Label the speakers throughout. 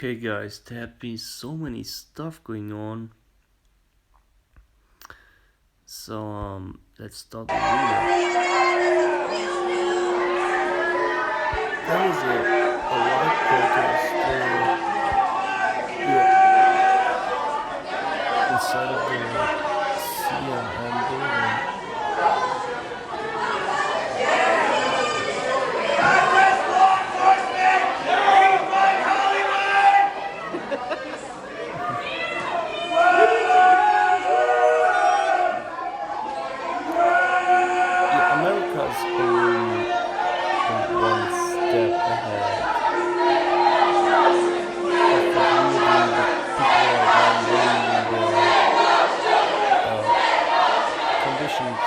Speaker 1: Okay, guys, there have been so many stuff going on. So, let's start the video. There was a live protest inside of the CNN building. America's only one step ahead of conditioned,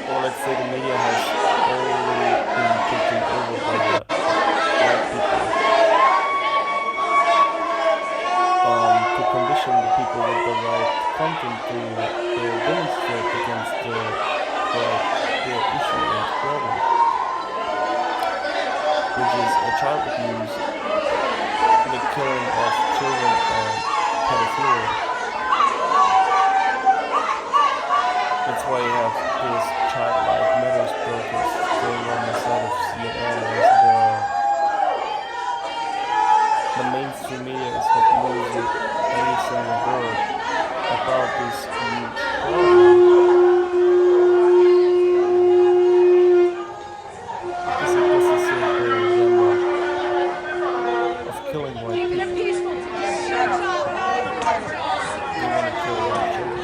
Speaker 1: or let's say the media has already been taken over by the white people to condition the people with the right content to demonstrate against the issue and problem, which is child abuse, the killing of children, and pedophilia. That's why you have this Child Life Matters protest going on the side of CNN, as the mainstream media is not losing any single word about this huge problem. Because this is their agenda of killing white people. They want to kill white children.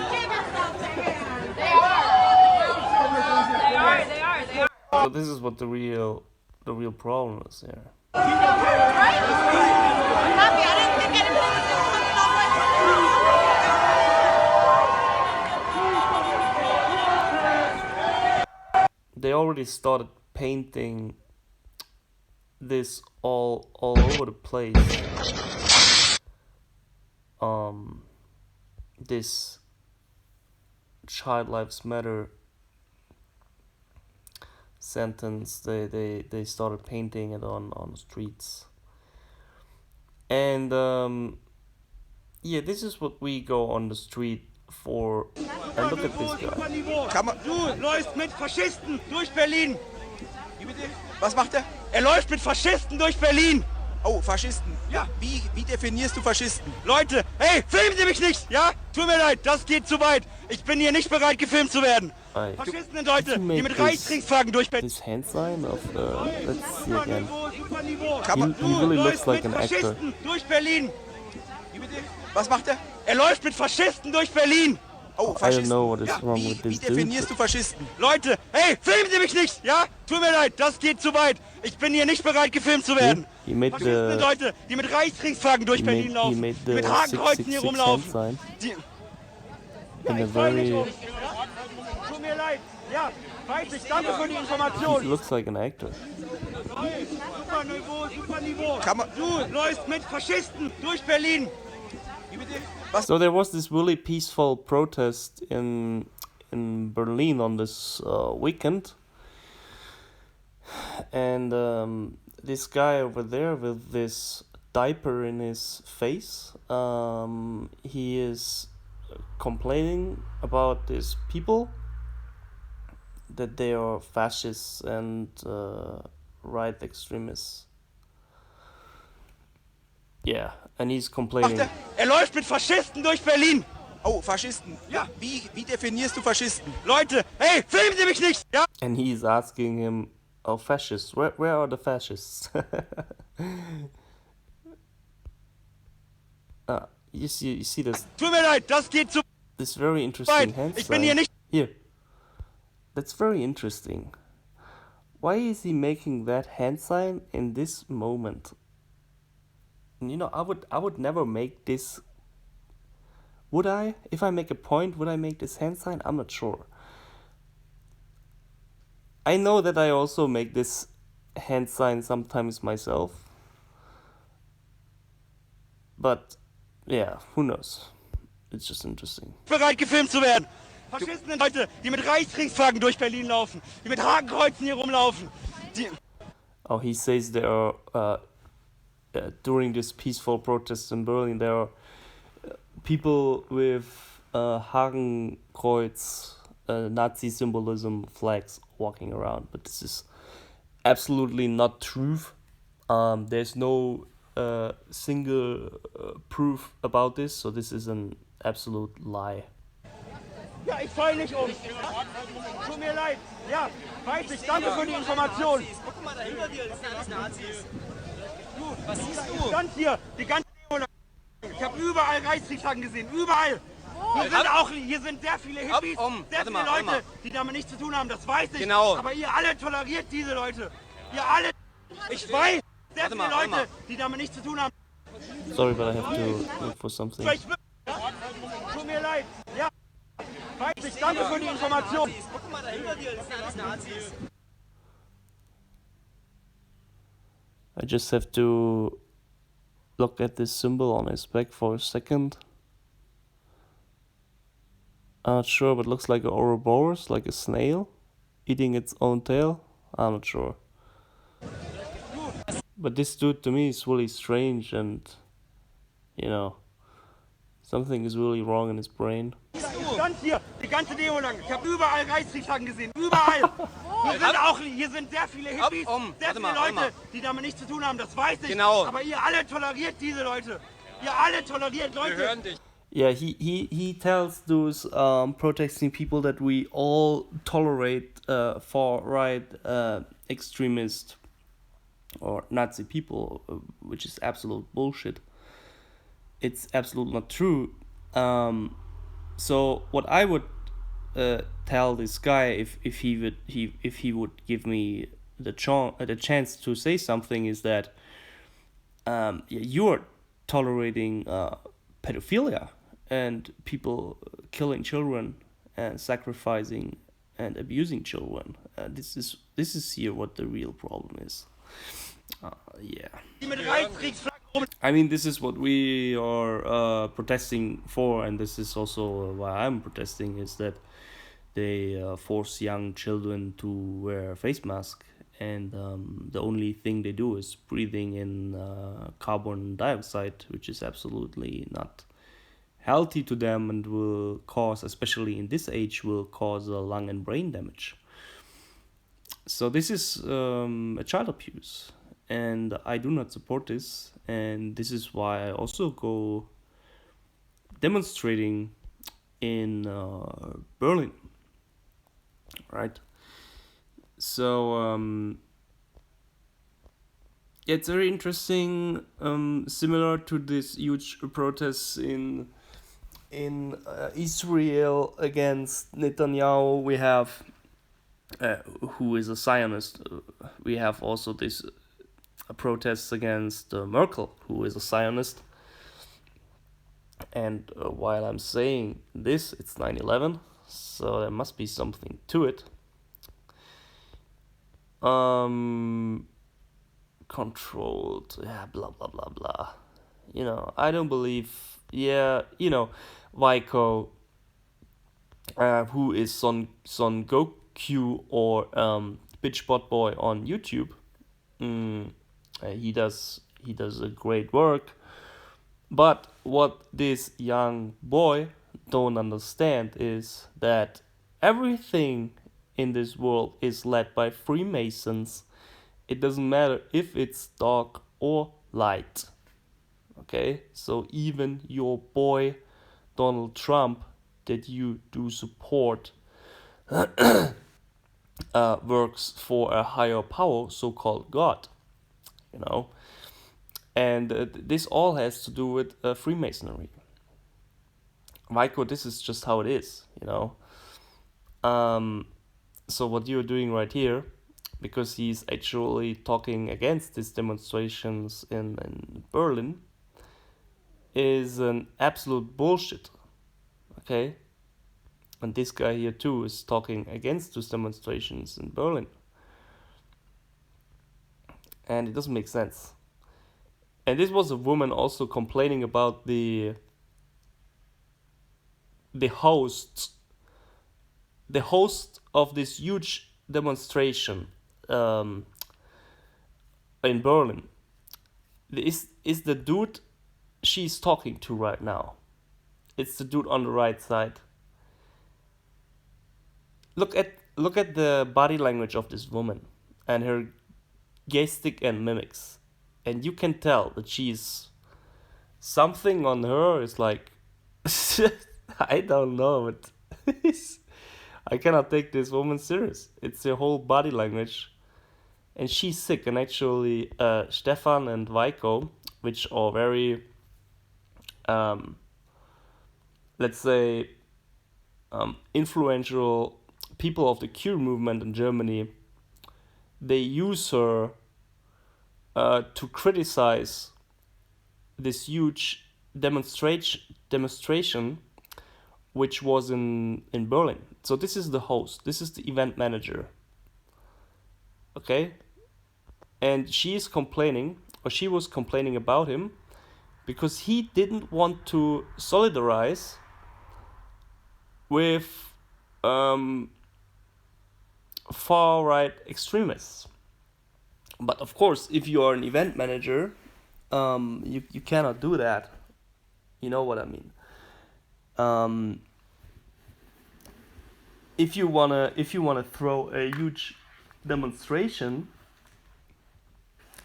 Speaker 1: So this is what the real problem is here. They already started painting this all over the place. This Child Lives Matter sentence, they started painting it on the streets. And yeah, this is what we go on the street for. And look at this guy.
Speaker 2: Du läufst mit Faschisten durch Berlin. Was macht er? Er läuft mit Faschisten durch Berlin. Oh, Faschisten. Ja. Wie definierst du Faschisten? Leute, hey, filmen Sie mich nicht, ja? Tut mir leid, das geht zu weit. Ich bin hier nicht bereit, gefilmt zu werden. Faschisten sind Leute, die mit Reichskriegsflaggen durch Berlin.
Speaker 1: This hand sign of let's see again. He really looks like an actor.
Speaker 2: Durch Berlin. Was macht er? Er läuft mit Faschisten durch Berlin. Oh,
Speaker 1: I don't know what is wrong with this
Speaker 2: Wie definierst du Faschisten? Leute, hey, filmen Sie mich nicht, ja? Tut mir leid, das geht zu weit. Ich bin hier nicht bereit, gefilmt zu werden. Faschisten sind Leute, die mit Reichskriegsflaggen durch Berlin laufen, die mit Hakenkreuzen hier rumlaufen.
Speaker 1: In a very...
Speaker 2: Tut mir leid, ja, weiß ich, danke für die Information.
Speaker 1: He looks like an actor.
Speaker 2: Super Niveau. Du läufst mit Faschisten durch Berlin.
Speaker 1: So there was this really peaceful protest in Berlin on this weekend, and this guy over there with this diaper in his face, he is complaining about these people, that they are fascists and right extremists. Yeah, and he's complaining.
Speaker 2: Er läuft mit Faschisten durch Berlin. Oh, Faschisten. Ja. Wie definierst du Faschisten? Leute, hey, filmen Sie mich nicht, ja?
Speaker 1: And he's asking him, oh, fascists, where are the fascists? You see this?
Speaker 2: Tut mir leid, das geht zu
Speaker 1: this very interesting hand sign.
Speaker 2: Ich bin hier nicht.
Speaker 1: Here. That's very interesting. Why is he making that hand sign in this moment? And you know, I would never make this. Would I? If I make a point, would I make this hand sign? I'm not sure. I know that I also make this hand sign sometimes myself. But yeah, who knows? It's just interesting.
Speaker 2: Bereit gefilmt zu werden. Faschisten sind Leute, die mit Reichskriegsflaggen durch Berlin laufen, die mit Hakenkreuzen hier rumlaufen.
Speaker 1: Oh, he says there are during this peaceful protests in Berlin, there are people with Hakenkreuz, Nazi symbolism flags walking around, but this is absolutely not truth. There's no single proof about this, so this is an absolute lie.
Speaker 2: Ja, ich fall nicht um. Tut mir leid. Ja, weiß ich. Danke für die Information. Guck mal, da hinter dir, das sind alles Nazis. Du, was siehst du? Ich stand hier, die ganze Demo lang. Ich habe überall Reichskriegsflaggen gesehen, überall. Hier sind sehr viele Hippies, sehr viele Leute, die damit nichts zu tun haben, das weiß ich. Genau. Aber ihr alle toleriert diese Leute. Ihr alle. Ich weiß, sehr viele Leute, die damit nichts zu tun haben.
Speaker 1: Sorry, but I have to look for something.
Speaker 2: Tut mir leid. Ja. Weiß ich, danke für die Information. Guck mal, da hinter dir, das sind alles Nazis.
Speaker 1: I just have to look at this symbol on his back for a second. I'm not sure, but it looks like an Ouroboros, like a snail, eating its own tail. I'm not sure. But this dude to me is really strange, and, you know, something is really wrong in his brain.
Speaker 2: Ich stand hier die ganze Demo lang. Ich habe überall Reichskriegsflaggen gesehen. Überall. Hier sind sehr viele Hippies, sehr viele Leute, die damit nichts zu tun haben. Das weiß ich. Genau. Aber ihr alle toleriert diese Leute. Ihr alle toleriert Leute. Wir hören dich.
Speaker 1: Yeah, he tells those protesting people that we all tolerate far-right extremist or Nazi people, which is absolute bullshit. It's absolutely not true. So what I would tell this guy if he would give me the chance to say something is that you're tolerating pedophilia and people killing children and sacrificing and abusing children. This is here what the real problem is. Yeah. I mean, this is what we are protesting for, and this is also why I'm protesting, is that they force young children to wear a face mask, and the only thing they do is breathing in carbon dioxide, which is absolutely not healthy to them and will cause, especially in this age, will cause lung and brain damage. So this is a child abuse, and I do not support this, and this is why I also go demonstrating in Berlin, right? So it's very interesting, similar to this huge protests in Israel against Netanyahu. We have who is a Zionist. We have also this protests against Merkel, who is a Zionist. And while I'm saying this, it's 9/11, so there must be something to it. Controlled, blah blah blah blah. You know, I don't believe. Vaiko, who is Son Goku or Bitchbot Boy on YouTube. He does a great work, but what this young boy don't understand is that everything in this world is led by Freemasons. It doesn't matter if it's dark or light. Okay, so even your boy Donald Trump, that you do support, works for a higher power, so-called God, you know, and this all has to do with Freemasonry. Michael, this is just how it is, you know. So what you're doing right here, because he's actually talking against these demonstrations in Berlin, is an absolute bullshit, okay? And this guy here too is talking against those demonstrations in Berlin. And it doesn't make sense. And this was a woman also complaining about the host of this huge demonstration in Berlin. is the dude she's talking to right now. It's the dude on the right side. Look at the body language of this woman and her gestic and mimics, and you can tell that she's something on her is like I don't know, but I cannot take this woman serious. It's her whole body language, and she's sick. And actually, Stefan and Vaiko, which are very, um, let's say, influential people of the Cure movement in Germany, they use her to criticize this huge demonstration which was in Berlin. So this is the host, this is the event manager. Okay? And she is complaining, or she was complaining about him, because he didn't want to solidarize with far right extremists. But of course, if you are an event manager, you cannot do that. You know what I mean. Um, if you wanna throw a huge demonstration,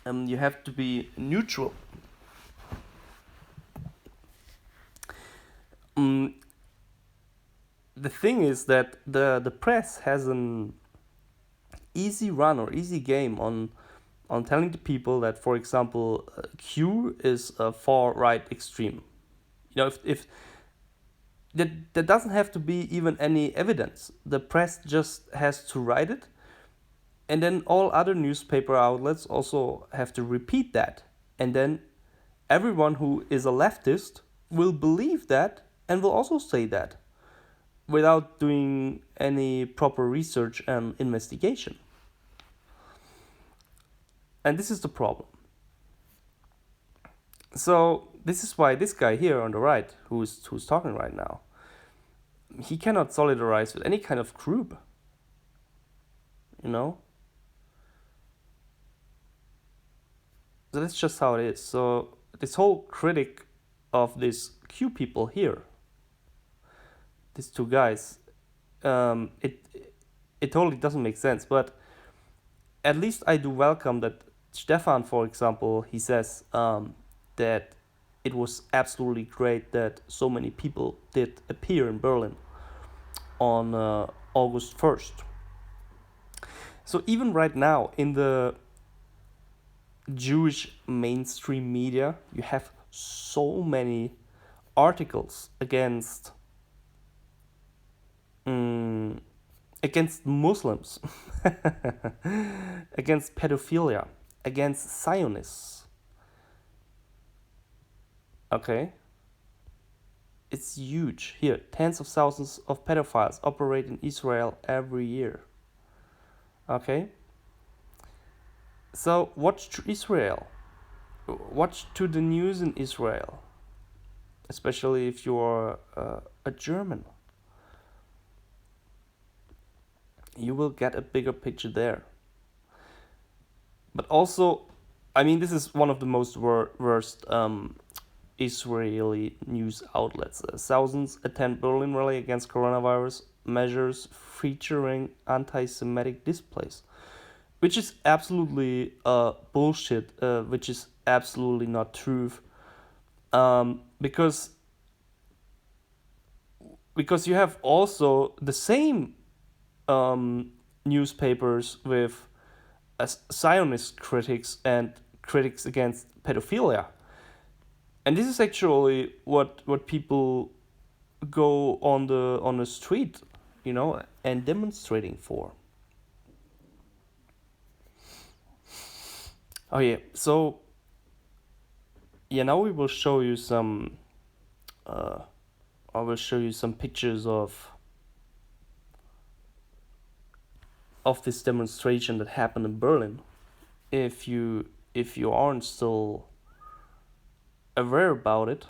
Speaker 1: you have to be neutral. Um, the thing is that the press has an easy run or easy game on telling the people that, for example, Q is a far right extreme. If that doesn't have to be even any evidence. The press just has to write it, and then all other newspaper outlets also have to repeat that, and then everyone who is a leftist will believe that and will also say that without doing any proper research and investigation. And this is the problem. So this is why this guy here on the right, who's talking right now, he cannot solidarize with any kind of group. You know? So that's just how it is. So this whole critic of these Q people here, these two guys, it totally doesn't make sense. But at least I do welcome that Stefan, for example, he says that it was absolutely great that so many people did appear in Berlin on August 1st. So even right now in the Jewish mainstream media, you have so many articles against against Muslims, against pedophilia, against Zionists. Okay? It's huge. Here, tens of thousands of pedophiles operate in Israel every year. Okay? So watch Israel. Watch to the news in Israel. Especially if you're a German. You will get a bigger picture there. But also, I mean, this is one of the most worst Israeli news outlets. Thousands attend Berlin rally against coronavirus measures featuring anti-Semitic displays, which is absolutely bullshit. Which is absolutely not true. Because you have also the same newspapers with Zionist critics and critics against pedophilia. And this is actually what people go on the street, and demonstrating for. Oh yeah, so now we will show you some. I will show you some pictures of this demonstration that happened in Berlin. If you aren't still aware about it,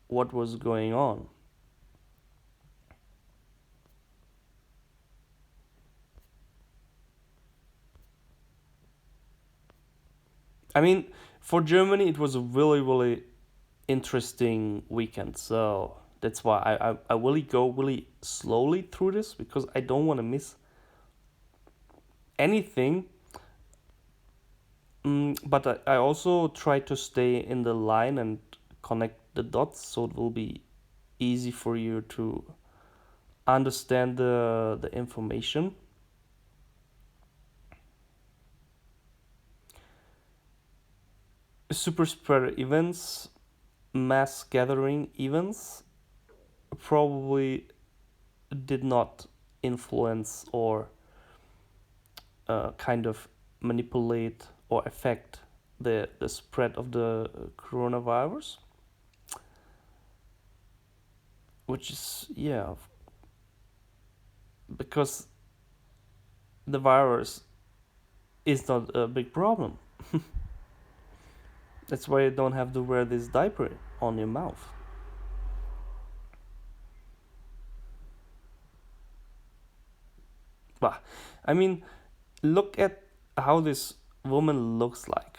Speaker 1: what was going on. I mean, For Germany, it was a really, really interesting weekend. So that's why I really go really slowly through this because I don't want to miss anything. But I also try to stay in the line and connect the dots so it will be easy for you to understand the information. Super spreader events, mass gathering events probably did not influence or kind of manipulate or affect the spread of the coronavirus, which is, yeah, because the virus is not a big problem. That's why you don't have to wear this diaper on your mouth. But I mean, look at how this woman looks like.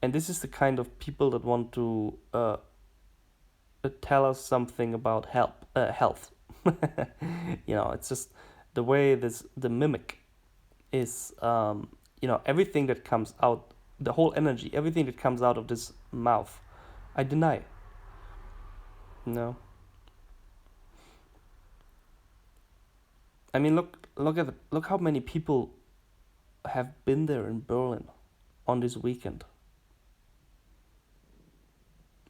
Speaker 1: And this is the kind of people that want to tell us something about health. It's just the way the mimic is, everything that comes out, the whole energy, everything that comes out of this mouth, I deny. No, I mean, look how many people have been there in Berlin on this weekend.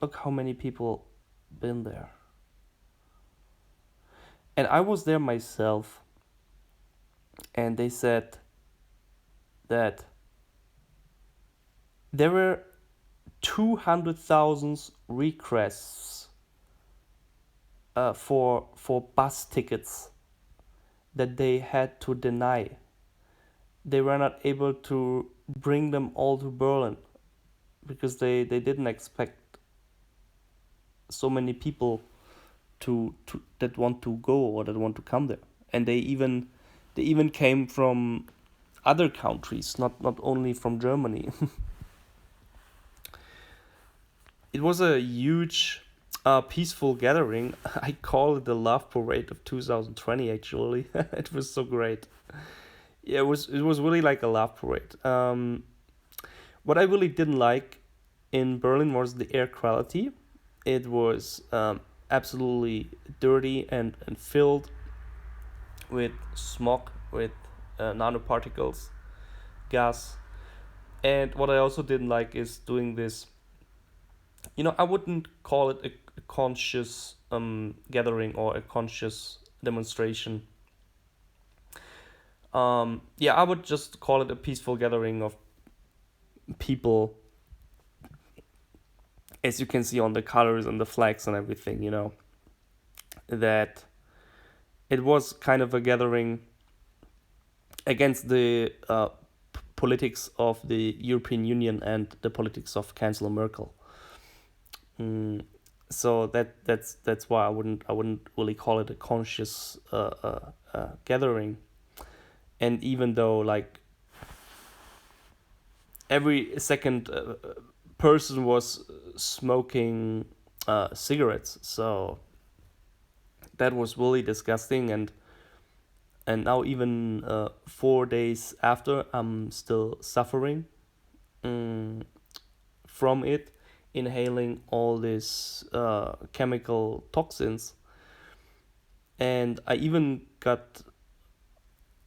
Speaker 1: Look how many people been there. And I was there myself, and they said that there were 200,000 requests for bus tickets that they had to deny. They were not able to bring them all to Berlin because they didn't expect so many people to that want to go or that want to come there. And they even came from other countries, not only from Germany. It was a huge peaceful gathering. I call it the love parade of 2020 actually. It was so great. Yeah, it was really like a love parade. What I really didn't like in Berlin was the air quality. It was absolutely dirty and filled with smog, with nanoparticles, gas. And what I also didn't like is doing this. I wouldn't call it a conscious gathering or a conscious demonstration. Yeah, I would just call it a peaceful gathering of people, as you can see on the colors and the flags and everything. That it was kind of a gathering against the politics of the European Union and the politics of Chancellor Merkel. So that's why I wouldn't really call it a conscious gathering. And even though like every second person was smoking cigarettes, so that was really disgusting. And now even 4 days after, I'm still suffering from it, inhaling all these chemical toxins. And I even got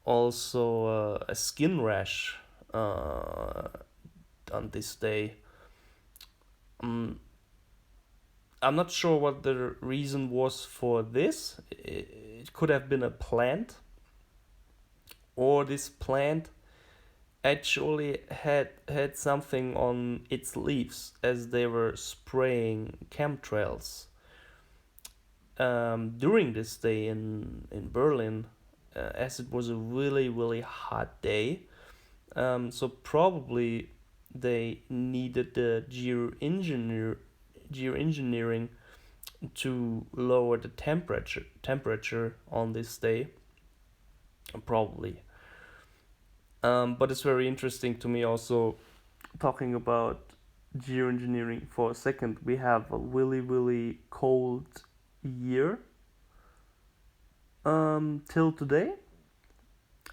Speaker 1: also a skin rash on this day. I'm not sure what the reason was for this. It could have been a plant, or this plant actually had something on its leaves as they were spraying chemtrails during this day in Berlin, as it was a really, really hot day. So probably they needed the geoengineering to lower the temperature on this day, probably. But it's very interesting to me also talking about geoengineering for a second, we have a really, really cold year till today.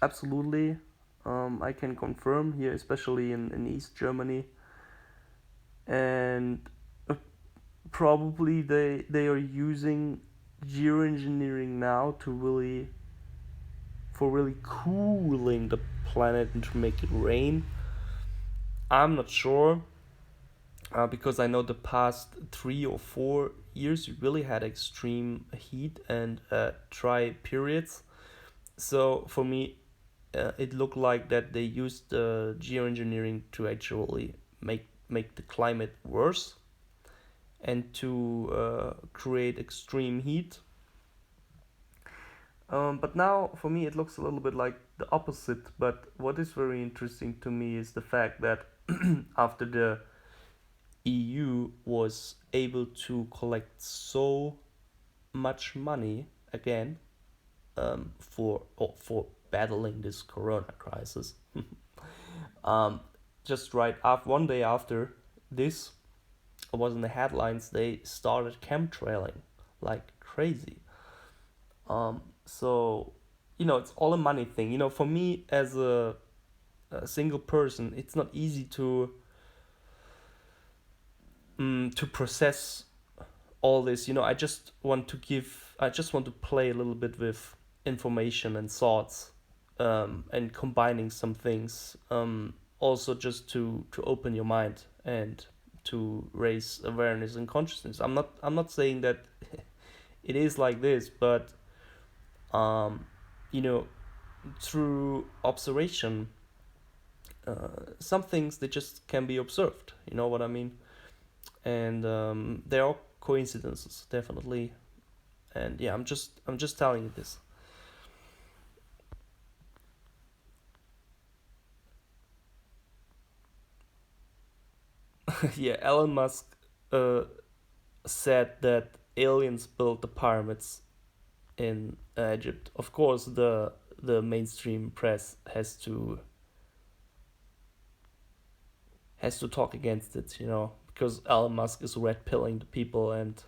Speaker 1: Absolutely. I can confirm here, especially in East Germany. And probably they are using geoengineering now to really for really cooling the planet and to make it rain. I'm not sure, because I know the past 3 or 4 years we really had extreme heat and dry periods. So for me, it looked like that they used geoengineering to actually make the climate worse and to create extreme heat. But now, for me, it looks a little bit like the opposite. But what is very interesting to me is the fact that after the EU was able to collect so much money again, for battling this Corona crisis, um, just right after 1 day after this, it was in the headlines. They started chemtrailing like crazy. So, it's all a money thing. For me as a single person, it's not easy to process all this. I just want to play a little bit with information and thoughts, and combining some things. Also, just to open your mind and to raise awareness and consciousness. I'm not saying that it is like this, but um, you know, through observation, some things they just can be observed. You know what I mean? And there are coincidences, definitely. And yeah, I'm just telling you this. Yeah, Elon Musk uh, said that aliens built the pyramids in Egypt. Of course, the mainstream press has to talk against it, because Elon Musk is red pilling the people, and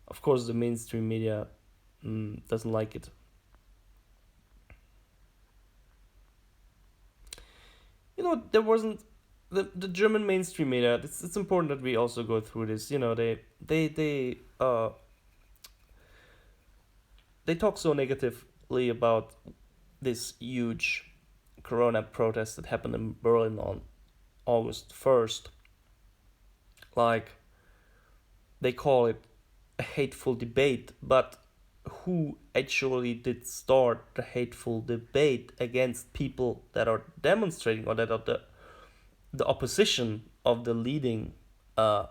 Speaker 1: of course the mainstream media doesn't like it. There wasn't the German mainstream media. It's important that we also go through this. They talk so negatively about this huge Corona protest that happened in Berlin on August 1st. Like, they call it a hateful debate, but who actually did start the hateful debate against people that are demonstrating, or that are the opposition of the leading uh,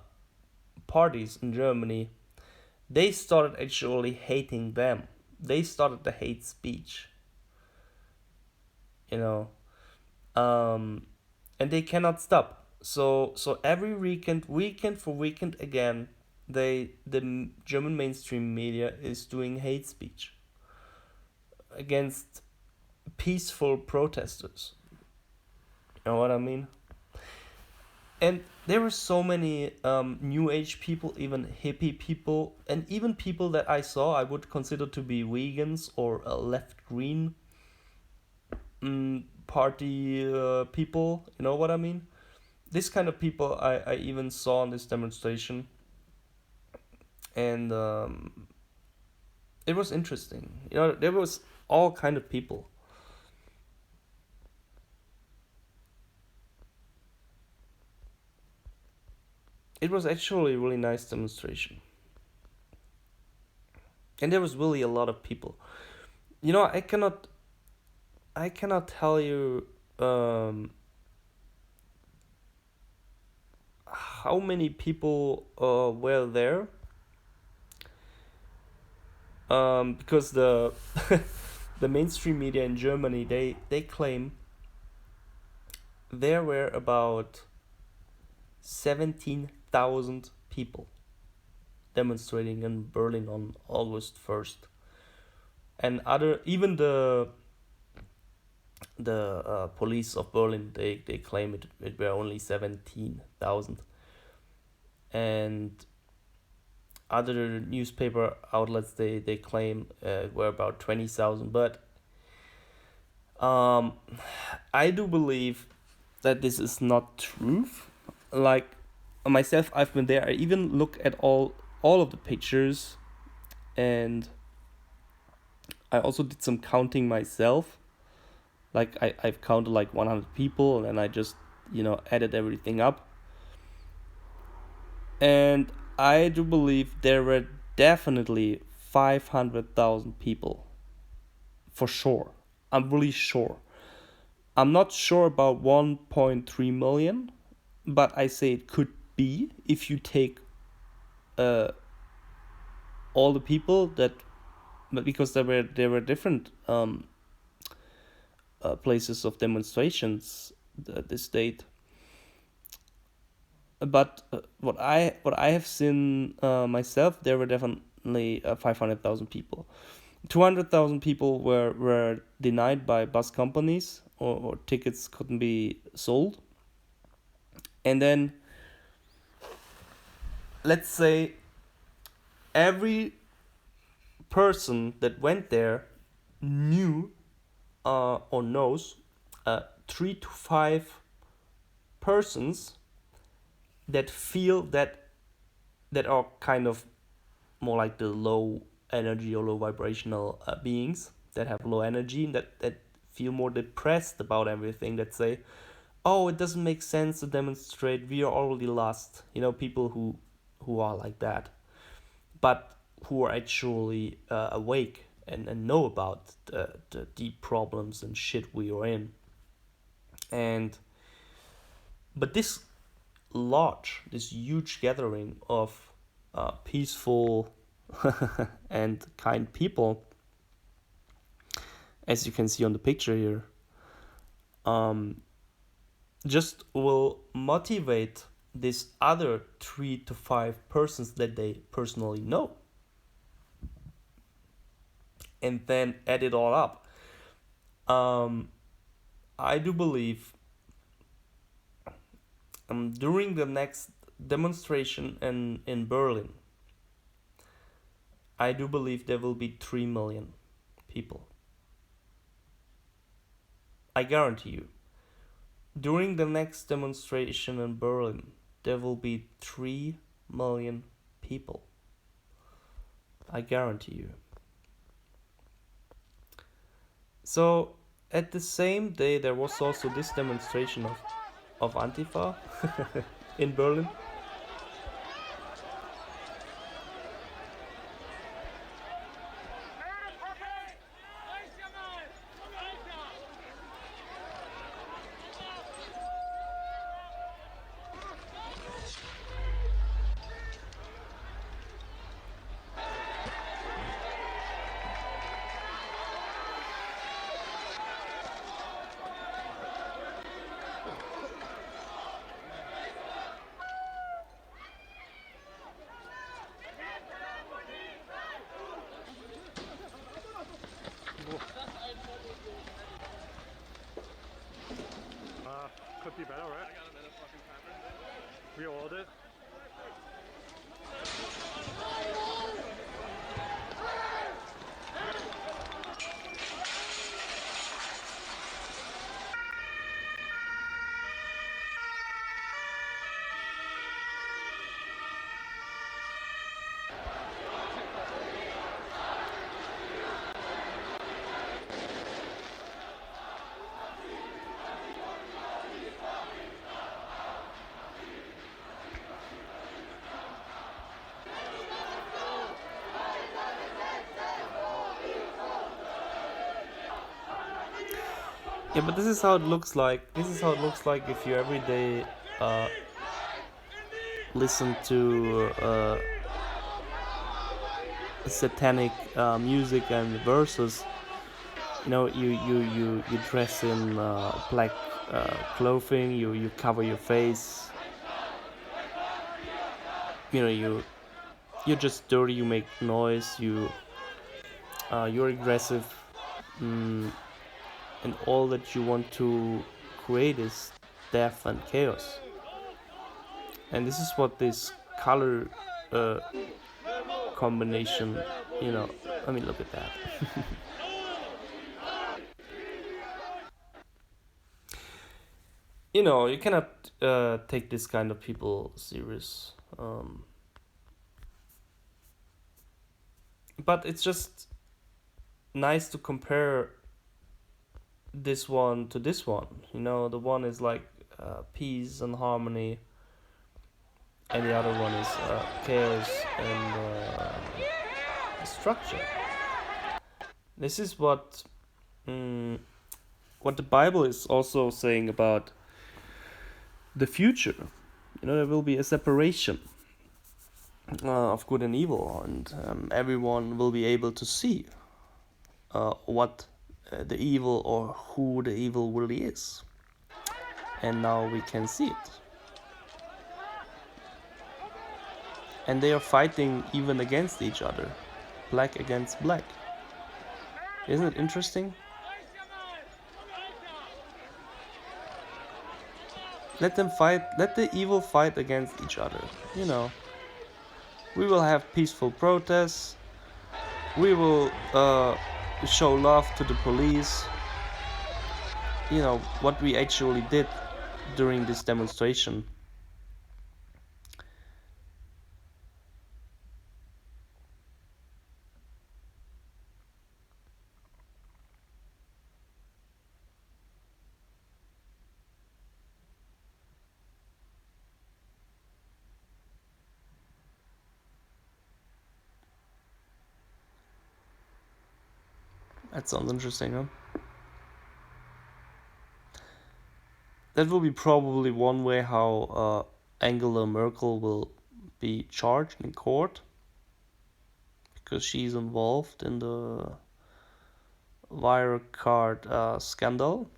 Speaker 1: parties in Germany? They started actually hating them. They started the hate speech, you know, um, and they cannot stop. So every weekend for weekend again, the German mainstream media is doing hate speech against peaceful protesters. You know what I mean? And there were so many new age people, even hippie people, and even people that I would consider to be vegans or left green party people. You know what I mean? This kind of people I even saw in this demonstration, and it was interesting. There was all kind of people. It was actually a really nice demonstration, and there was really a lot of people. I cannot tell you how many people were there, because the the mainstream media in Germany, they claim there were about 17,000 people demonstrating in Berlin on August 1st, and even the police of Berlin, they claim it were only 17,000. and other newspaper outlets they claim were about 20,000, but um, I do believe that this is not true. Like myself, I've been there. I even look at all of the pictures, and I also did some counting myself. Like I've counted like 100 people, and then I just added everything up, and I do believe there were definitely 500,000 people for sure. I'm really sure. I'm not sure about 1.3 million, but I say it could be if you take uh, all the people that, but because there were different places of demonstrations this date. But what I have seen myself, there were definitely 500,000 people. 200,000 people were denied by bus companies, or tickets couldn't be sold. And then let's say every person that went there knew or knows 3 to 5 persons that feel that are kind of more like the low energy or low vibrational beings that have low energy, and that feel more depressed about everything, that say, oh, it doesn't make sense to demonstrate, we are already lost. People who are like that, but who are actually awake and know about the deep problems and shit we are in. And but this huge gathering of peaceful and kind people, as you can see on the picture here, just will motivate these other 3 to 5 persons that they personally know, and then add it all up. I do believe during the next demonstration in Berlin, I do believe there will be 3 million people. I guarantee you. During the next demonstration in Berlin, there will be 3 million people. I guarantee you. So, at the same day, there was also this demonstration of Antifa in Berlin.
Speaker 3: Could be better, right? I got a better fucking camera. We all did.
Speaker 1: Yeah, but this is how it looks like. This is how it looks like if you every day listen to satanic music and verses. You dress in black clothing. You cover your face. You're just dirty. You make noise. You're aggressive. Mm, and all that you want to create is death and chaos. And this is what this color combination, I mean, look at that. You cannot take this kind of people serious. But it's just nice to compare this one to this one. The one is like peace and harmony, and the other one is chaos and destruction. This is what the Bible is also saying about the future. There will be a separation of good and evil, and everyone will be able to see what the evil or who the evil really is. And now we can see it. And they are fighting even against each other, black against black. Isn't it interesting? Let them fight. Let the evil fight against each other. We will have peaceful protests. We will show love to the police. What we actually did during this demonstration. That sounds interesting, huh? That will be probably one way how Angela Merkel will be charged in court, because she's involved in the Wirecard scandal.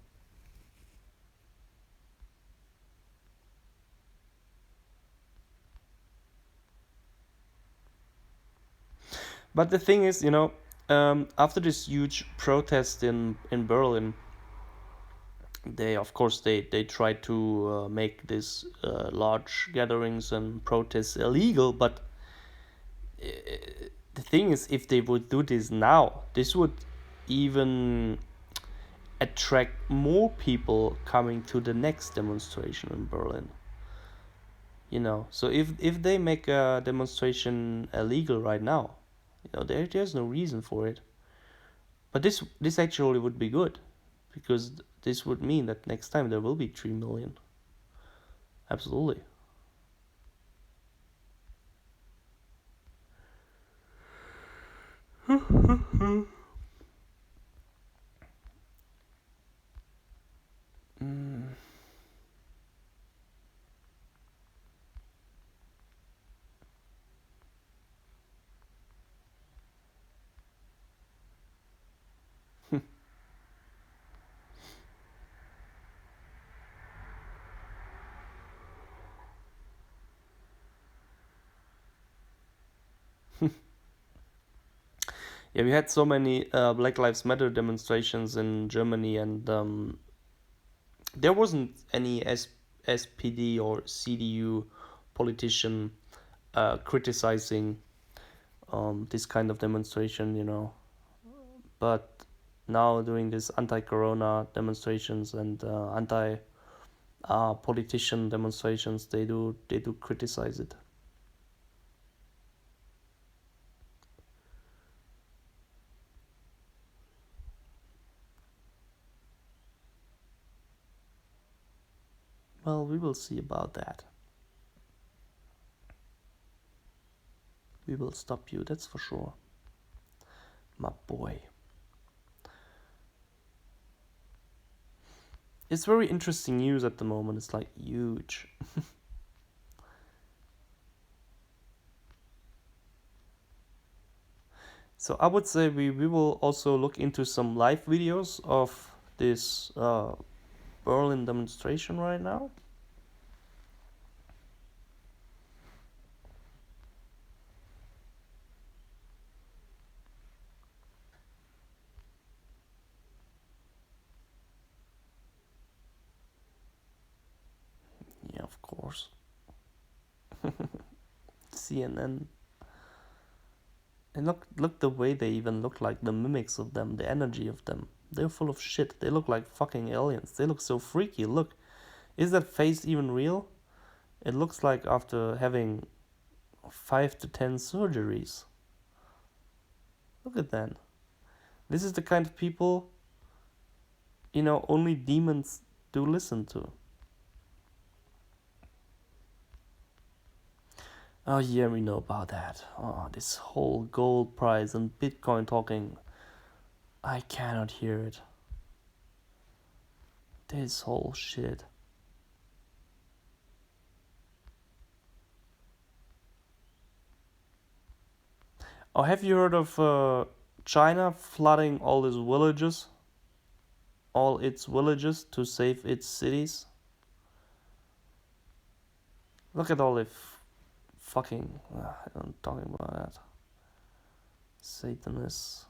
Speaker 1: But the thing is, after this huge protest in Berlin, they try to make this large gatherings and protests illegal. But the thing is, if they would do this now, this would even attract more people coming to the next demonstration in Berlin. So if they make a demonstration illegal right now, there's no reason for it. But this actually would be good, because this would mean that next time there will be 3 million. Absolutely. Yeah, we had so many Black Lives Matter demonstrations in Germany, and there wasn't any SPD or CDU politician criticizing this kind of demonstration, But now during this anti-corona demonstrations and anti-politician demonstrations, they do criticize it. Well, we will see about that. We will stop you, that's for sure. My boy. It's very interesting news at the moment. It's like huge. So I would say we will also look into some live videos of this Berlin demonstration right now. Yeah, of course. CNN. And look the way they even look like, the mimics of them, the energy of them. They're full of shit. They look like fucking aliens. They look so freaky. Look, is that face even real? It looks like after having 5 to 10 surgeries. Look at that. This is the kind of people, only demons do listen to. Oh yeah, we know about that. Oh, this whole gold price and Bitcoin talking. I cannot hear it. This whole shit. Oh, have you heard of China flooding all its villages? All its villages to save its cities? Look at all the fucking... I'm talking about that. Satanists.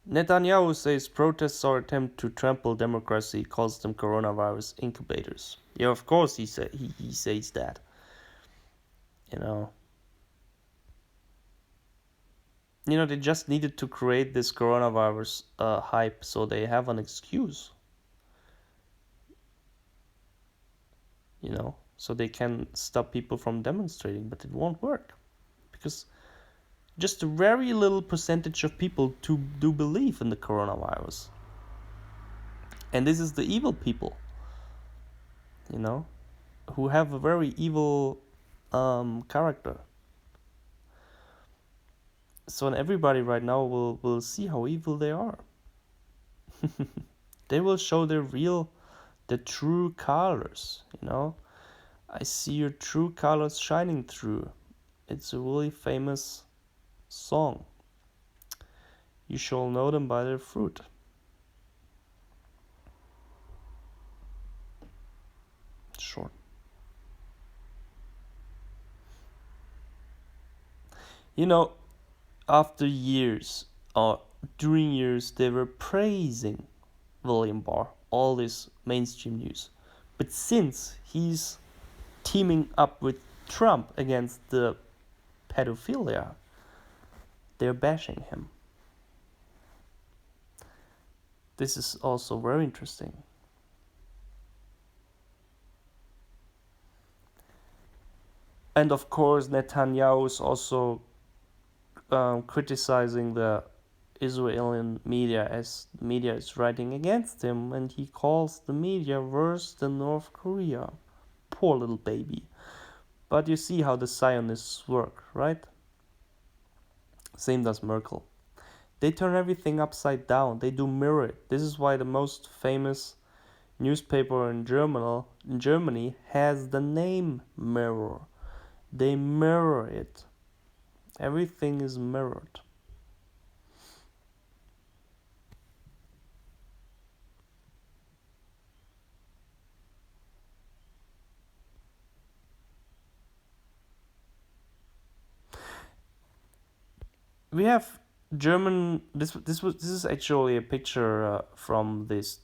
Speaker 1: Netanyahu says protests are attempt to trample democracy, calls them coronavirus incubators. Yeah, of course he says that. They just needed to create this coronavirus hype so they have an excuse. So they can stop people from demonstrating, but it won't work. Because just a very little percentage of people do believe in the coronavirus. And this is the evil people, who have a very evil character. So everybody right now will see how evil they are. They will show the true colors, I see your true colors shining through. It's a really famous song. You shall know them by their fruit. Short. After years, or during years, they were praising William Barr, all this mainstream news. But since he's teaming up with Trump against the pedophilia, they're bashing him. This is also very interesting. And of course, Netanyahu is also criticizing the Israeli media, as the media is writing against him, and he calls the media worse than North Korea. Poor little baby. But you see how the Zionists work, right? Same does Merkel. They turn everything upside down. They do mirror it. This is why the most famous newspaper in Germany has the name Mirror. They mirror it. Everything is mirrored. We have German. This is actually a picture from this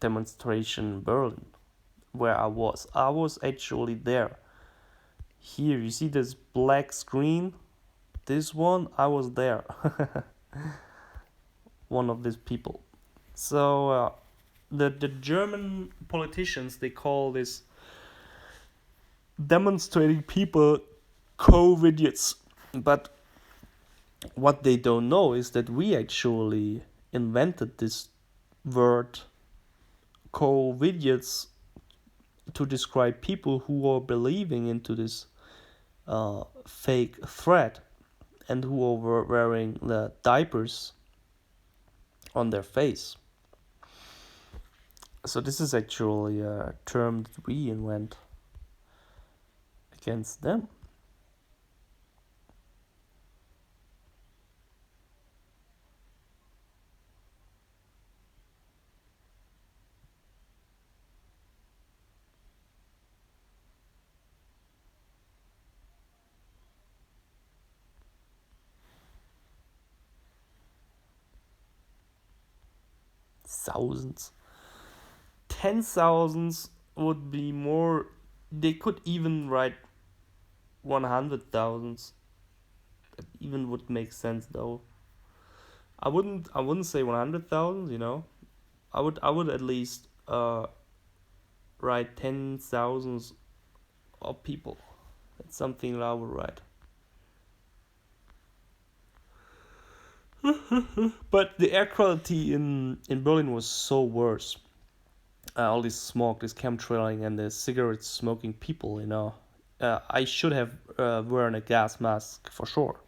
Speaker 1: demonstration in Berlin, where I was. I was actually there. Here you see this black screen. This one, I was there. One of these people. So the German politicians, they call this demonstrating people co-idiots, but what they don't know is that we actually invented this word co-idiots to describe people who are believing into this fake threat and who are wearing the diapers on their face. So this is actually a term that we invent against them. thousands. 10,000 would be more. They could even write 100,000. That even would make sense though. I wouldn't say 100,000. I would at least write 10,000 of people. That's something that I would write. But the air quality in Berlin was so worse. All this smoke, this chemtrailing, and the cigarette smoking people. I should have worn a gas mask for sure.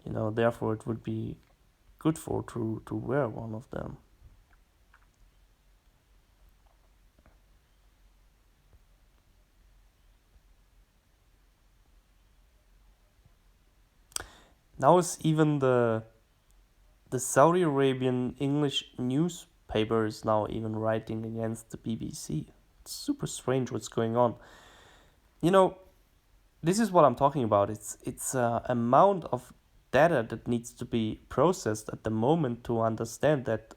Speaker 1: Therefore it would be good to wear one of them. Now it's even the Saudi Arabian English newspaper is now even writing against the BBC. It's super strange what's going on. This is what I'm talking about. It's amount of data that needs to be processed at the moment to understand that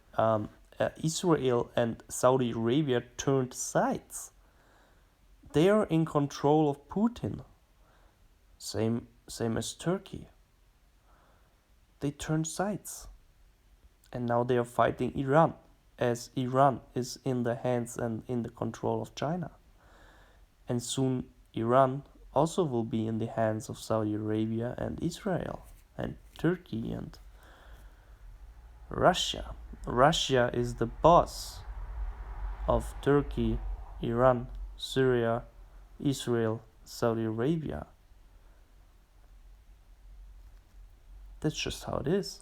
Speaker 1: Israel and Saudi Arabia turned sides. They are in control of Putin. Same as Turkey. They turned sides. And now they are fighting Iran, as Iran is in the hands and in the control of China. And soon Iran also will be in the hands of Saudi Arabia and Israel and Turkey and Russia. Russia is the boss of Turkey, Iran, Syria, Israel, Saudi Arabia. That's just how it is.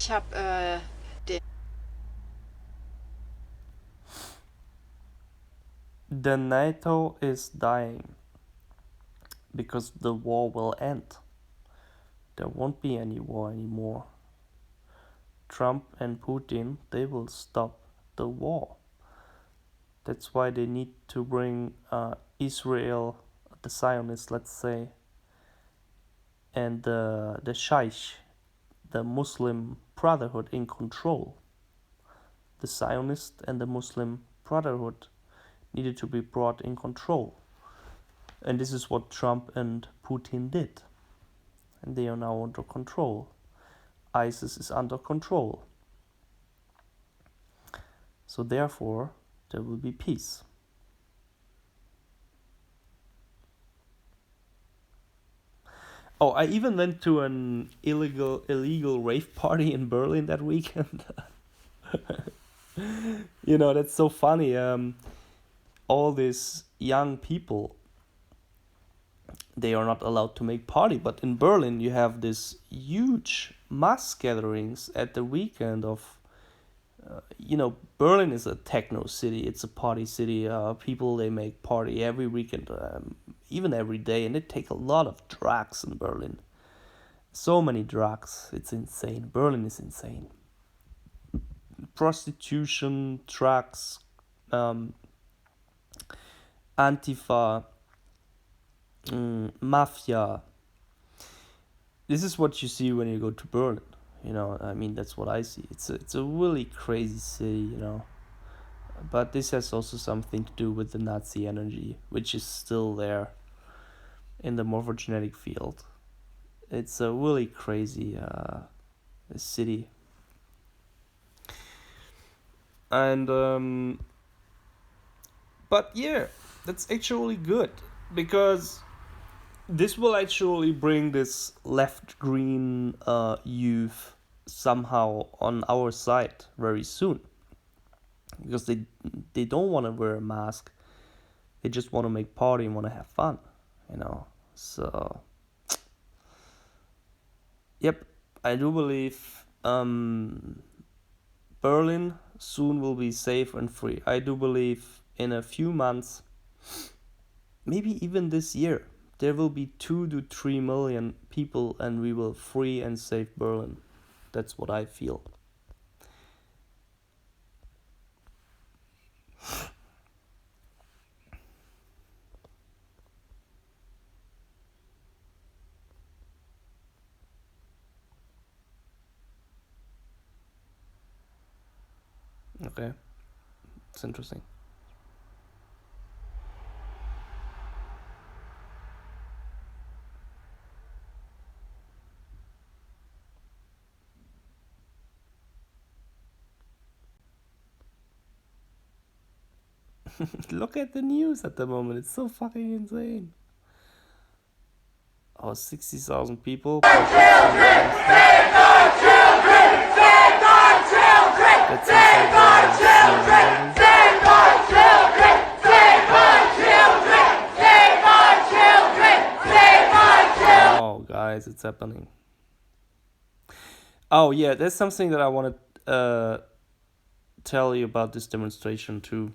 Speaker 4: Ich habe
Speaker 1: The NATO is dying because the war will end. There won't be any war anymore. Trump and Putin, they will stop the war. That's why they need to bring Israel, the Zionists, let's say, and the Shaykh, the Muslim Brotherhood in control. The Zionist and the Muslim Brotherhood needed to be brought in control. And this is what Trump and Putin did. And they are now under control. ISIS is under control. So therefore, there will be peace. Oh, I even went to an illegal rave party in Berlin that weekend. That's so funny. All these young people, they are not allowed to make party, but in Berlin you have this huge mass gatherings at the weekend of Berlin is a techno city. It's a party city. People, they make party every weekend, even every day, and they take a lot of drugs in Berlin. So many drugs. It's insane. Berlin is insane. Prostitution, drugs, Antifa, mafia. This is what you see when you go to Berlin. That's what I see. It's a really crazy city, But this has also something to do with the Nazi energy, which is still there in the morphogenetic field. It's a really crazy city. And but yeah, that's actually good because this will actually bring this left green youth somehow on our side very soon, because they don't want to wear a mask. They just want to make party and want to have fun, so yep, I do believe Berlin soon will be safe and free. I do believe in a few months, maybe even this year, there will be 2 to 3 million people and we will free and save Berlin. That's what I feel. Okay, it's interesting. Look at the news at the moment. It's so fucking insane. Oh, 60,000 people. That's inside the Oh, guys, it's happening. Oh, yeah, there's something that I want to tell you about this demonstration too.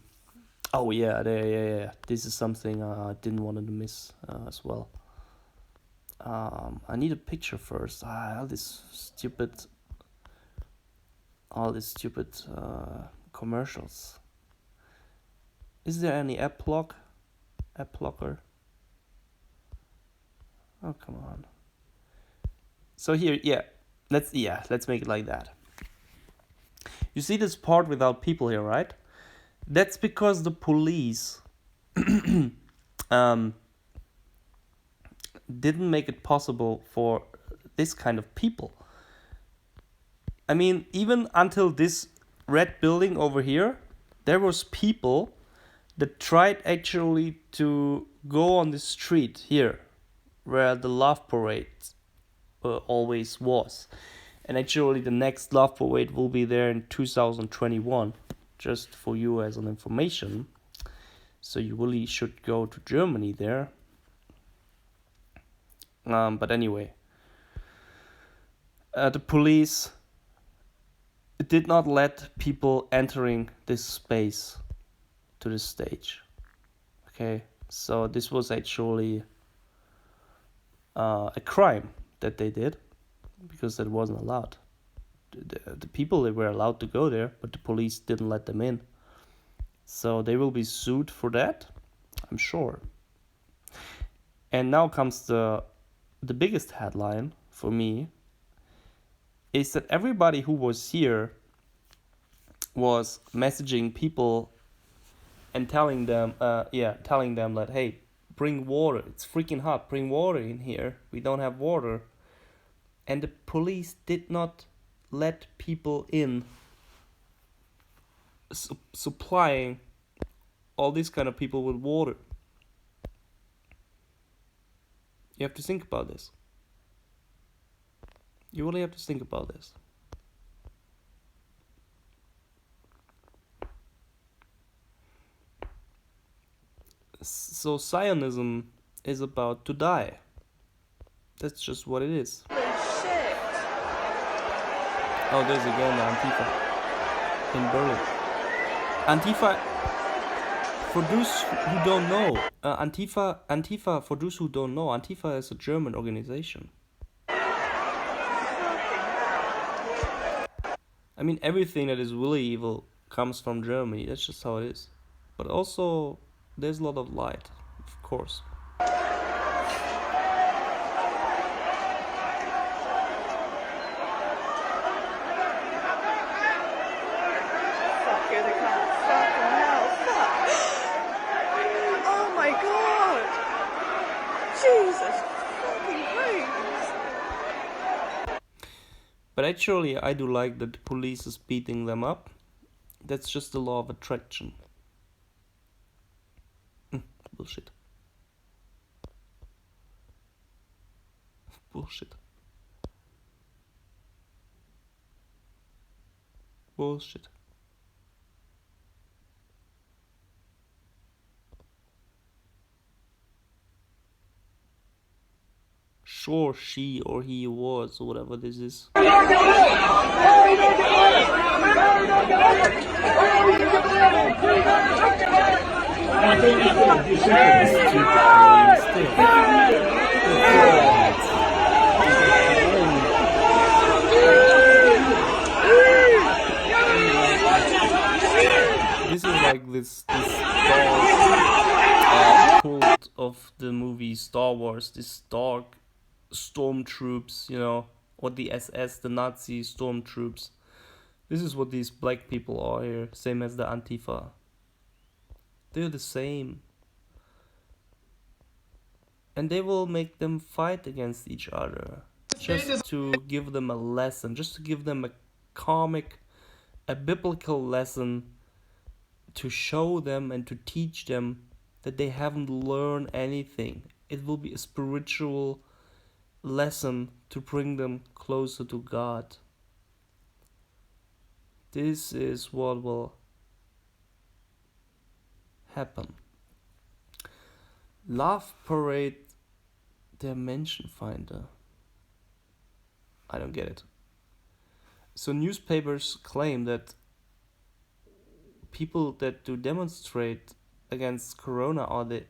Speaker 1: Oh, yeah. This is something I didn't want to miss as well. I need a picture first. All these stupid commercials. Is there any app blocker? Oh, come on. So here, let's make it like that. You see this part without people here, right? That's because the police didn't make it possible for this kind of people. I mean, even until this red building over here, there was people that tried actually to go on the street here, where the love parade always was. And actually the next love parade will be there in 2021, just for you as an information. So you really should go to Germany there. But anyway, the police did not let people entering this space to the stage. Okay, so this was actually a crime that they did, because that wasn't allowed. The people, they were allowed to go there, but the police didn't let them in. So they will be sued for that, I'm sure. And now comes the biggest headline for me, is that everybody who was here was messaging people and telling them that, hey, bring water, it's freaking hot, bring water in here, we don't have water. And the police did not let people in, supplying all these kind of people with water. You have to think about this. You really have to think about this. So Zionism is about to die. That's just what it is.
Speaker 4: Shit.
Speaker 1: Oh, there's again the Antifa in Berlin. Antifa, for those who don't know, Antifa, for those who don't know, Antifa is a German organization. I mean, everything that is really evil comes from Germany. That's just how it is. But also, there's a lot of light, of course.
Speaker 5: Oh my god! Jesus fucking Christ!
Speaker 1: But actually, I do like that the police is beating them up. That's just the law of attraction. Bullshit. Bullshit. Bullshit. Sure, she or he was, or whatever this is. This is like this dark cult of the movie Star Wars, this dark stormtroops, you know, or the SS, the Nazi stormtroops, This is what these black people are here, same as the Antifa. They're the same. And they will make them fight against each other. Just to give them a lesson, just to give them a biblical lesson, to show them and to teach them that they haven't learned anything. It will be a spiritual lesson to bring them closer to God. This is what will happen. Love Parade, der Menschenfeinde. I don't get it. So newspapers claim that people that do demonstrate against Corona are the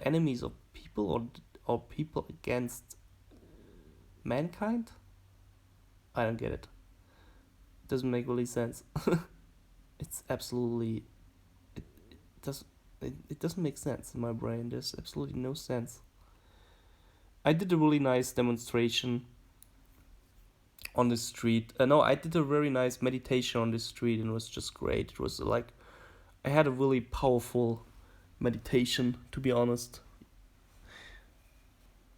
Speaker 1: enemies of people, or people against mankind? I don't get it. Doesn't make really sense. It's absolutely it doesn't make sense in my brain. There's absolutely no sense. I did a really nice demonstration on the street. I did a very nice meditation on the street, and it was just great. It was like I had a really powerful meditation, to be honest.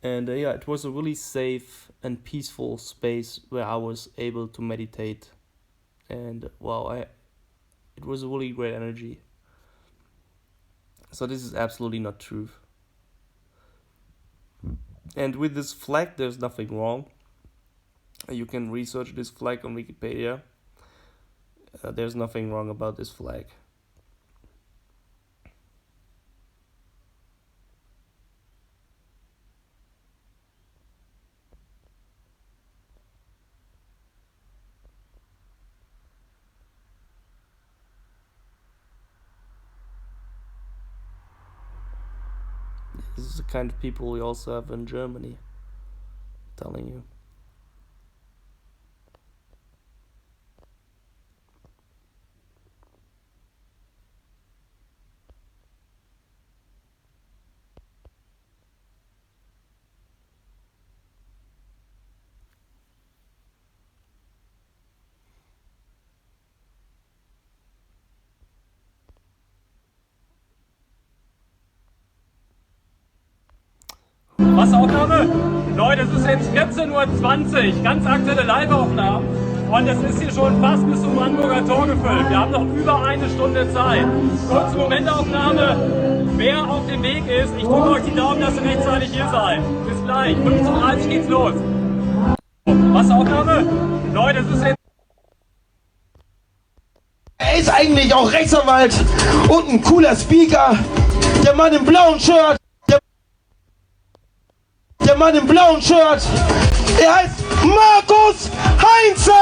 Speaker 1: And yeah, it was a really safe and peaceful space where I was able to meditate. And wow, it was a really great energy. So this is absolutely not truth. And with this flag, there's nothing wrong. You can research this flag on Wikipedia. There's nothing wrong about this flag. This is the kind of people we also have in Germany. I'm telling you.
Speaker 3: Wassaufnahme? Leute, es ist jetzt 14:20 Uhr, ganz aktuelle Live-Aufnahmen. Und es ist hier schon fast bis zum Brandenburger Tor gefüllt. Wir haben noch über eine Stunde Zeit. Kurze Momentaufnahme. Wer auf dem Weg ist, ich drücke euch die Daumen, dass ihr rechtzeitig hier seid. Bis gleich. 15:30 Uhr geht's los. Wassaufnahme? Leute, es ist jetzt...
Speaker 6: Er ist eigentlich auch Rechtsanwalt und ein cooler Speaker. Der Mann im blauen Shirt. Der Mann im blauen Shirt. Er heißt Markus Heinze.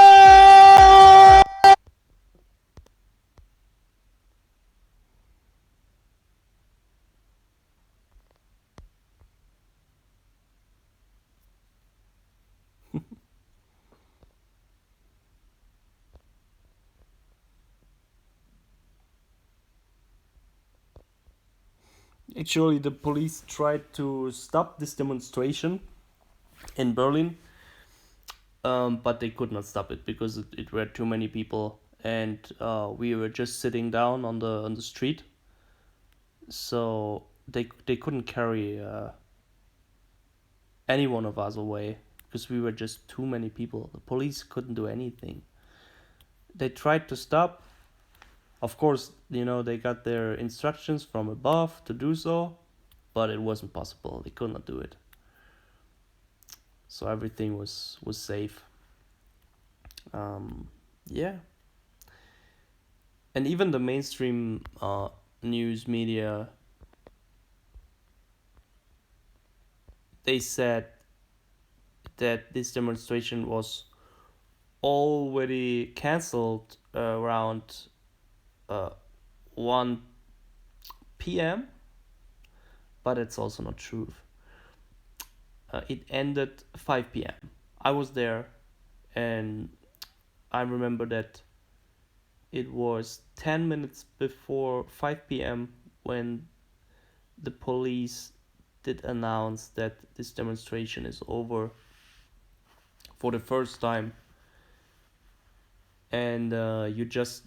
Speaker 1: Actually, the police tried to stop this demonstration in Berlin, but they could not stop it because it were too many people, and we were just sitting down on the street, so they couldn't carry any one of us away because we were just too many people. The police couldn't do anything. They tried to stop. Of course, they got their instructions from above to do so, but it wasn't possible. They could not do it. So everything was safe. Yeah. And even the mainstream news media, they said that this demonstration was already cancelled around 1 p.m., but it's also not true. It ended 5 p.m. I was there, and I remember that it was 10 minutes before 5 p.m. when the police did announce that this demonstration is over for the first time. and you just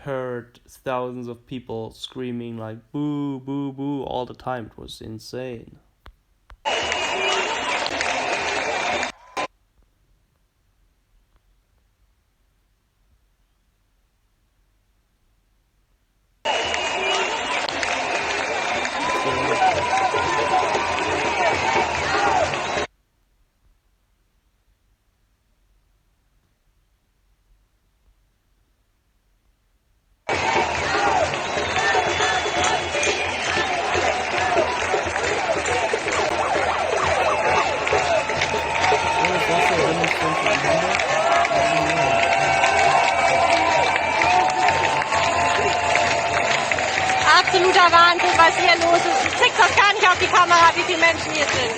Speaker 1: heard thousands of people screaming like boo, boo, boo all the time. It was insane.
Speaker 7: Absoluter Wahnsinn, was hier los ist. Ich krieg das gar nicht auf die Kamera, wie viele Menschen hier sind.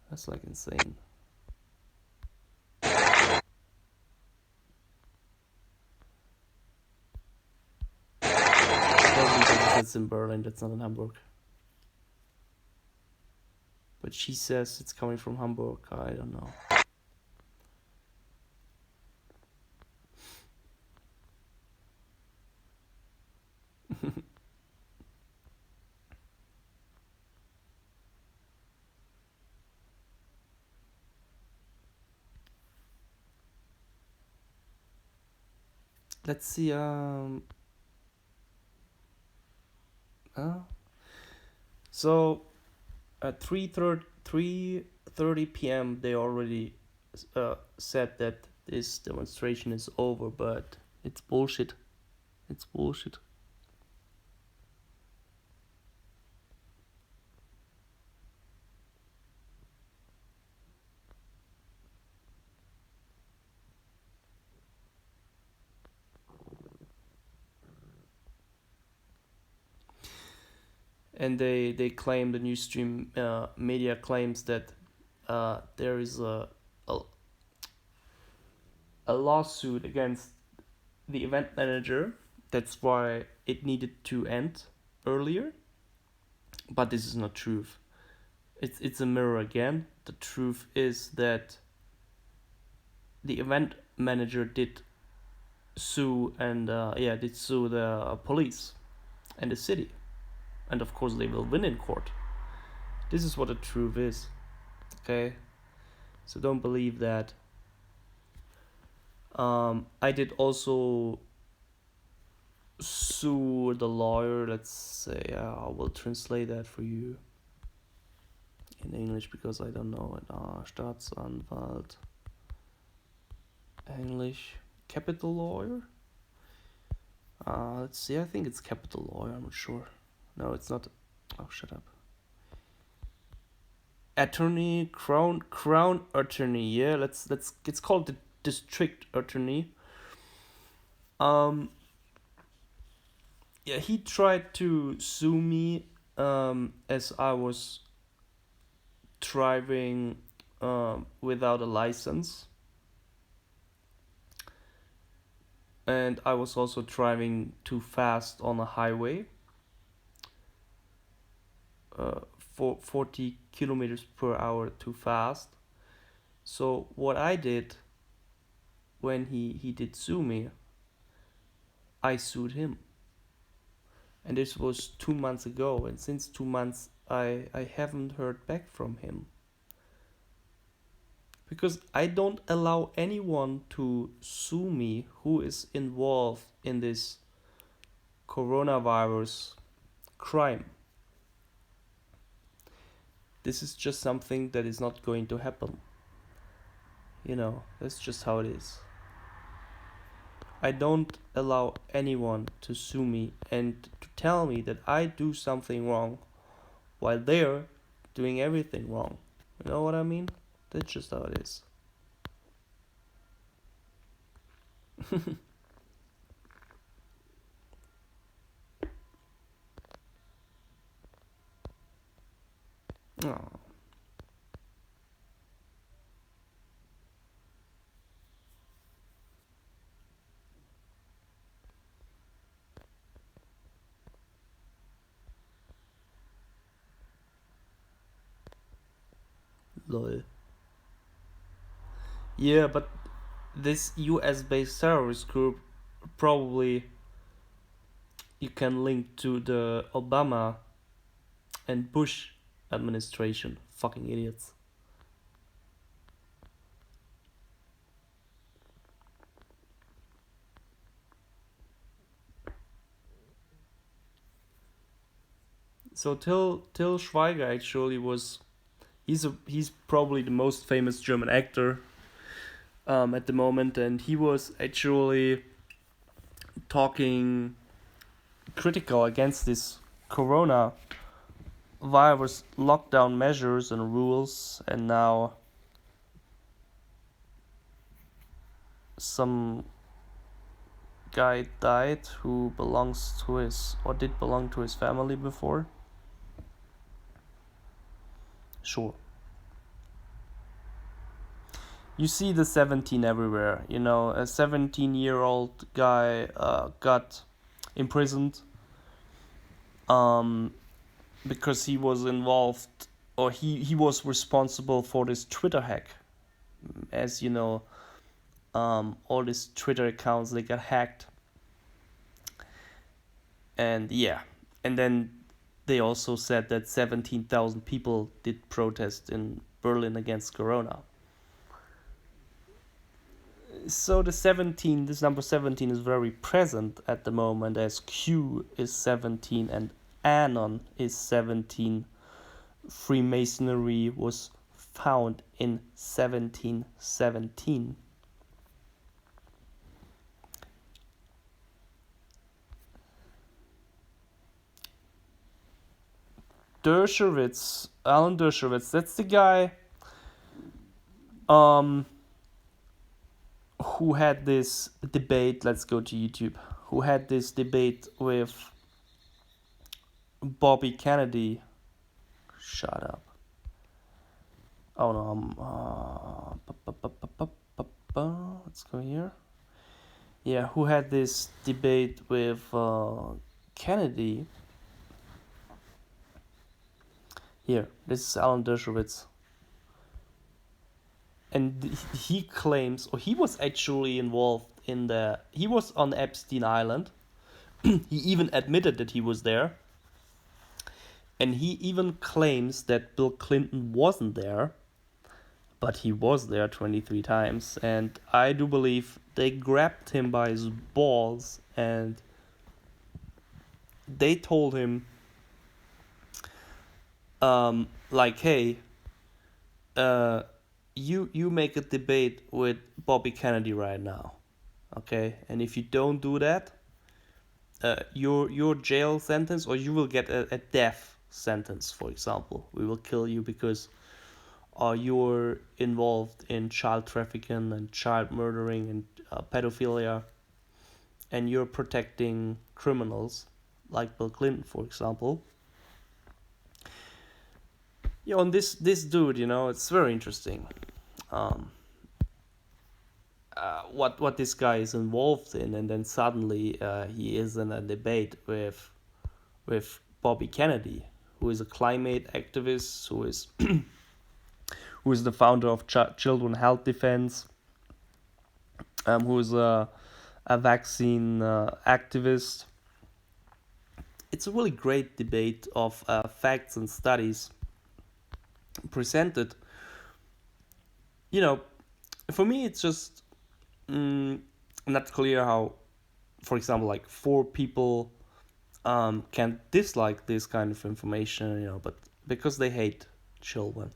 Speaker 1: That's like insane. It's in Berlin, that's not in Hamburg. But she says it's coming from Hamburg, I don't know. Let's see, so at 3:30 p.m. they already said that this demonstration is over, but it's bullshit. It's bullshit. And they claim, the news stream media claims that there is a lawsuit against the event manager. That's why it needed to end earlier. But this is not truth. It's a mirror again. The truth is that the event manager did sue and did sue the police and the city. And of course they will win in court. This is what the truth is. Okay? So don't believe that. I did also sue the lawyer. Let's say, I will translate that for you in English because I don't know it. Staatsanwalt. English. Capital lawyer? Let's see, I think it's capital lawyer, I'm not sure. No, it's not. Oh, shut up. Attorney, crown attorney. Yeah, let's it's called the district attorney. Yeah, he tried to sue me as I was driving without a license. And I was also driving too fast on a highway. 40 kilometers per hour too fast. So what I did when he did sue me, I sued him. And this was 2 months ago, and since 2 months I haven't heard back from him. Because I don't allow anyone to sue me who is involved in this coronavirus crime. This is just something that is not going to happen. You know, that's just how it is. I don't allow anyone to sue me and to tell me that I do something wrong while they're doing everything wrong. You know what I mean? That's just how it is. Oh. Lol. Yeah, but this US-based terrorist group probably you can link to the Obama and Bush administration. Fucking idiots. So Till Schweiger actually was he's probably the most famous German actor at the moment, and he was actually talking critical against this corona virus lockdown measures and rules, and now some guy died who belongs to his or did belong to his family before. Sure. You see the 17 everywhere. You know, a 17-year-old guy got imprisoned because he was involved or he was responsible for this Twitter hack. As you know, all these Twitter accounts, they got hacked. And yeah, and then they also said that 17,000 people did protest in Berlin against Corona. So this number 17 is very present at the moment, as Q is 17 and Anon is 17. Freemasonry was found in 1717. Alan Dershowitz, that's the guy who had this debate, let's go to YouTube, who had this debate with Bobby Kennedy. Shut up. Oh no, let's go here. Yeah, who had this debate with Kennedy. Here, this is Alan Dershowitz. And he claims, or he was actually involved he was on Epstein Island. He even admitted that he was there. And he even claims that Bill Clinton wasn't there, but he was there 23 times. And I do believe they grabbed him by his balls and they told him, like, hey, you make a debate with Bobby Kennedy right now, okay? And if you don't do that, your jail sentence, or you will get a death sentence, for example. We will kill you because you're involved in child trafficking and child murdering and pedophilia, and you're protecting criminals like Bill Clinton, for example. Yeah, on this dude, you know, it's very interesting. What this guy is involved in, and then suddenly he is in a debate with Bobby Kennedy, who is a climate activist, who is who is the founder of Children Health Defense, who is a vaccine activist. It's a really great debate of facts and studies presented. You know, for me it's just not clear how, for example, like 4 people can dislike this kind of information, you know, but because they hate children.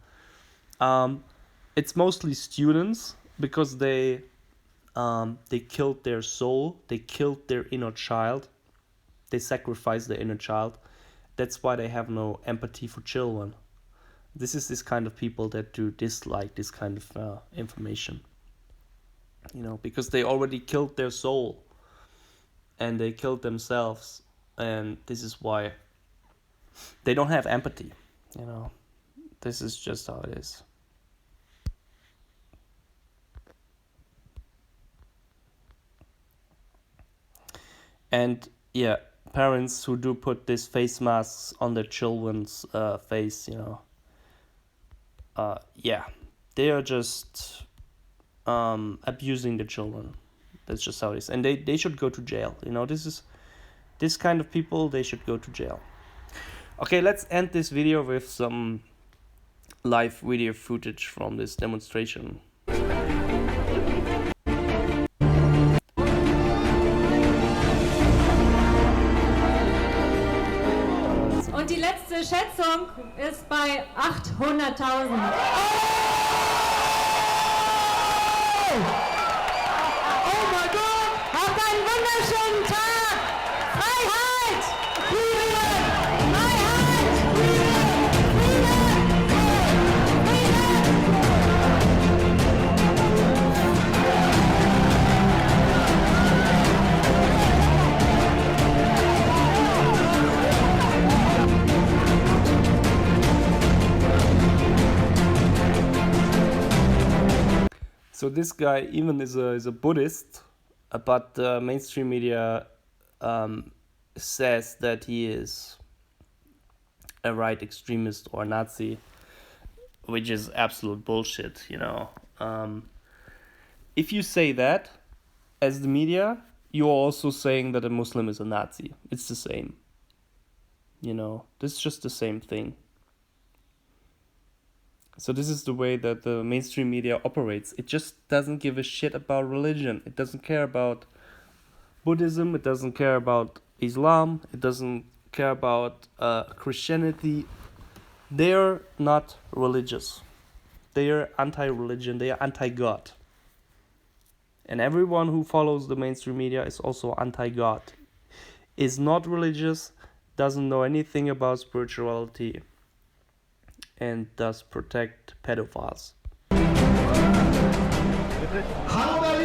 Speaker 1: It's mostly students because they killed their soul, they killed their inner child, they sacrificed their inner child. That's why they have no empathy for children. This is this kind of people that do dislike this kind of information. You know, because they already killed their soul and they killed themselves, and this is why they don't have empathy. You know, this is just how it is. And yeah, parents who do put these face masks on their children's face, you know, yeah, they are just abusing the children. That's just how it is. And they should go to jail. You know, this kind of people, they should go to jail. Okay, let's end this video with some live video footage from this demonstration.
Speaker 8: Und die letzte Schätzung ist bei 800.000. Oh mein Gott! Habt einen wunderschönen Tag! Freiheit! Frieden! Freiheit! Frieden!
Speaker 1: So this guy even is a Buddhist, but the mainstream media says that he is a right extremist or Nazi, which is absolute bullshit, you know. If you say that as the media, you're also saying that a Muslim is a Nazi. It's the same. You know, this is just the same thing. So this is the way that the mainstream media operates. It just doesn't give a shit about religion. It doesn't care about Buddhism. It doesn't care about Islam. It doesn't care about Christianity. They're not religious. They are anti-religion. They are anti-God. And everyone who follows the mainstream media is also anti-God. Is not religious, doesn't know anything about spirituality, and does protect pedophiles.
Speaker 6: Hallo